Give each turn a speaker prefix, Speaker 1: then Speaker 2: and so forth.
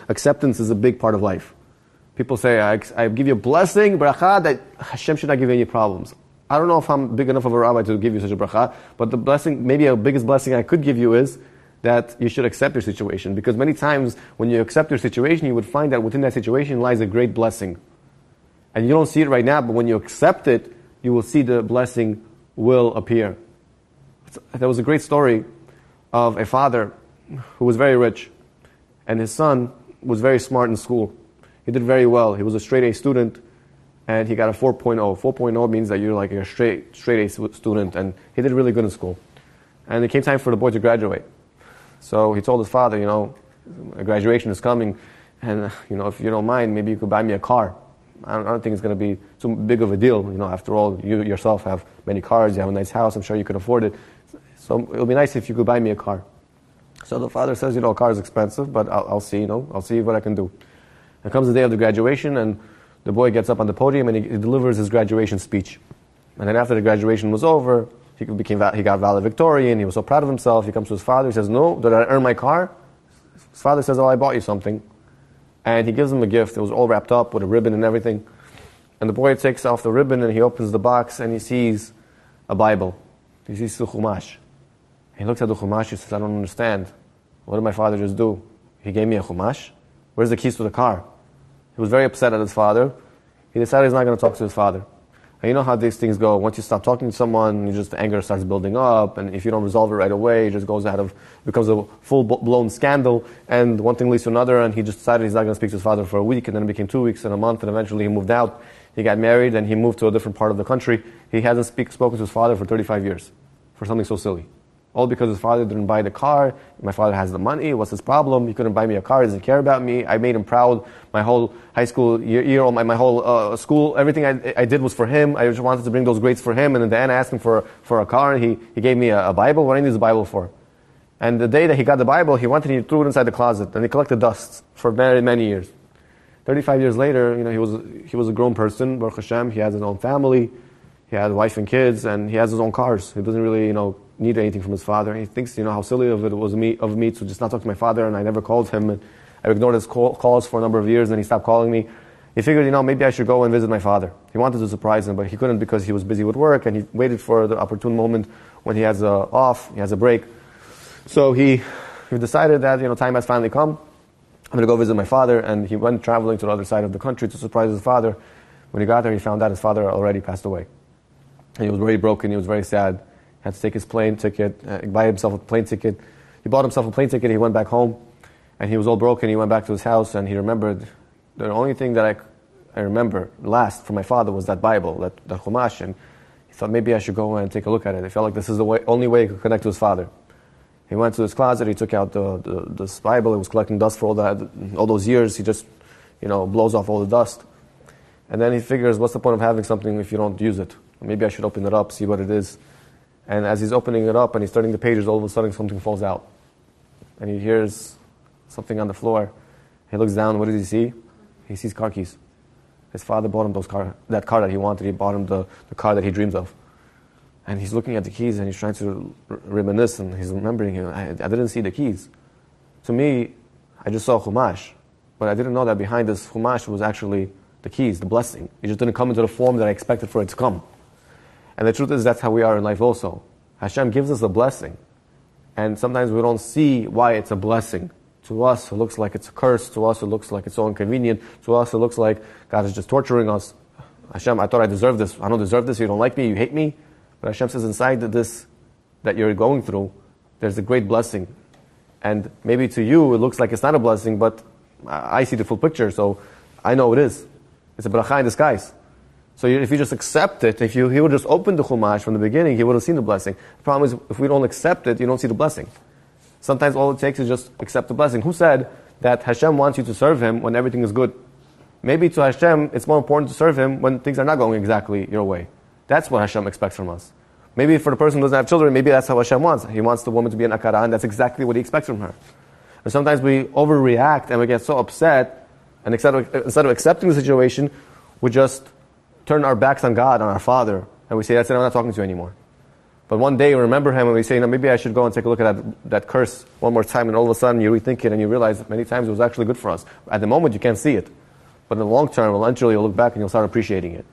Speaker 1: acceptance is a big part of life. People say, I give you a blessing, bracha, that Hashem should not give you any problems. I don't know if I'm big enough of a rabbi to give you such a bracha, but the blessing, maybe a biggest blessing I could give you is that you should accept your situation. Because many times when you accept your situation, you would find that within that situation lies a great blessing. And you don't see it right now, but when you accept it, you will see the blessing will appear. There was a great story of a father who was very rich, and his son was very smart in school. He did very well. He was a straight A student, and he got a 4.0. 4.0 means that you're a straight A student, and he did really good in school. And it came time for the boy to graduate. So he told his father, graduation is coming, and if you don't mind, maybe you could buy me a car. I don't think it's going to be too big of a deal. After all, you yourself have many cars, you have a nice house, I'm sure you could afford it. So it'll be nice if you could buy me a car. So the father says, a car is expensive, but I'll see, I'll see what I can do. And comes the day of the graduation, and the boy gets up on the podium and he delivers his graduation speech. And then after the graduation was over, he got valedictorian, he was so proud of himself. He comes to his father, he says, no, did I earn my car? His father says, oh, I bought you something. And he gives him a gift. It was all wrapped up with a ribbon and everything. And the boy takes off the ribbon and he opens the box and he sees a Bible. He sees the Chumash. He looks at the Chumash, he says, I don't understand. What did my father just do? He gave me a Chumash? Where's the keys to the car? He was very upset at his father. He decided he's not going to talk to his father. And you know how these things go. Once you stop talking to someone, the anger starts building up, and if you don't resolve it right away, it just becomes a full-blown scandal, and one thing leads to another, and he just decided he's not going to speak to his father for a week, and then it became 2 weeks and a month, and eventually he moved out. He got married, and he moved to a different part of the country. He hasn't spoken to his father for 35 years for something so silly. All because his father didn't buy the car. My father has the money. What's his problem? He couldn't buy me a car. He doesn't care about me. I made him proud. My whole high school year, my whole school, everything I did was for him. I just wanted to bring those grades for him. And in the end, I asked him for a car, and he gave me a Bible. What do I need the Bible for? And the day that he got the Bible, he threw it inside the closet, and he collected dust for many, many years. 35 years later, he was a grown person. Baruch Hashem, he has his own family. He had a wife and kids, and he has his own cars. He doesn't really, need anything from his father. And he thinks, how silly of me to just not talk to my father, and I never called him, and I ignored his calls for a number of years, and he stopped calling me. He figured, maybe I should go and visit my father. He wanted to surprise him, but he couldn't because he was busy with work, and he waited for the opportune moment when he has he has a break. So he decided that, time has finally come. I'm going to go visit my father, and he went traveling to the other side of the country to surprise his father. When he got there, he found out his father already passed away. And he was very broken, he was very sad. Had to take his plane ticket, buy himself a plane ticket. He bought himself a plane ticket, he went back home, and he was all broken. He went back to his house, and he remembered, the only thing that I remember last from my father was that Bible, that Chumash, and he thought maybe I should go and take a look at it. He felt like this is the only way he could connect to his father. He went to his closet, he took out this Bible, it was collecting dust for all those years. He just, blows off all the dust. And then he figures, what's the point of having something if you don't use it? Maybe I should open it up, see what it is. And as he's opening it up and he's turning the pages, all of a sudden something falls out. And he hears something on the floor. He looks down, what does he see? He sees car keys. His father bought him that car that he wanted. He bought him the car that he dreams of. And he's looking at the keys and he's trying to reminisce, and he's remembering, I didn't see the keys. To me, I just saw Chumash. But I didn't know that behind this Chumash was actually the keys, the blessing. It just didn't come into the form that I expected for it to come. And the truth is, that's how we are in life also. Hashem gives us a blessing. And sometimes we don't see why it's a blessing. To us, it looks like it's a curse. To us, it looks like it's so inconvenient. To us, it looks like God is just torturing us. Hashem, I thought I deserved this. I don't deserve this. You don't like me. You hate me. But Hashem says inside this that you're going through, there's a great blessing. And maybe to you, it looks like it's not a blessing, but I see the full picture, so I know it is. It's a bracha in disguise. So if you just accept it, he would just open the Chumash from the beginning, he would have seen the blessing. The problem is, if we don't accept it, you don't see the blessing. Sometimes all it takes is just accept the blessing. Who said that Hashem wants you to serve Him when everything is good? Maybe to Hashem, it's more important to serve Him when things are not going exactly your way. That's what Hashem expects from us. Maybe for the person who doesn't have children, maybe that's how Hashem wants. He wants the woman to be an akara, and that's exactly what He expects from her. And sometimes we overreact and we get so upset, and instead of accepting the situation, we just turn our backs on God, on our Father, and we say, that's it, I'm not talking to you anymore. But one day you remember him and we say, maybe I should go and take a look at that curse one more time, and all of a sudden you rethink it and you realize that many times it was actually good for us. At the moment you can't see it. But in the long term, eventually you'll look back and you'll start appreciating it.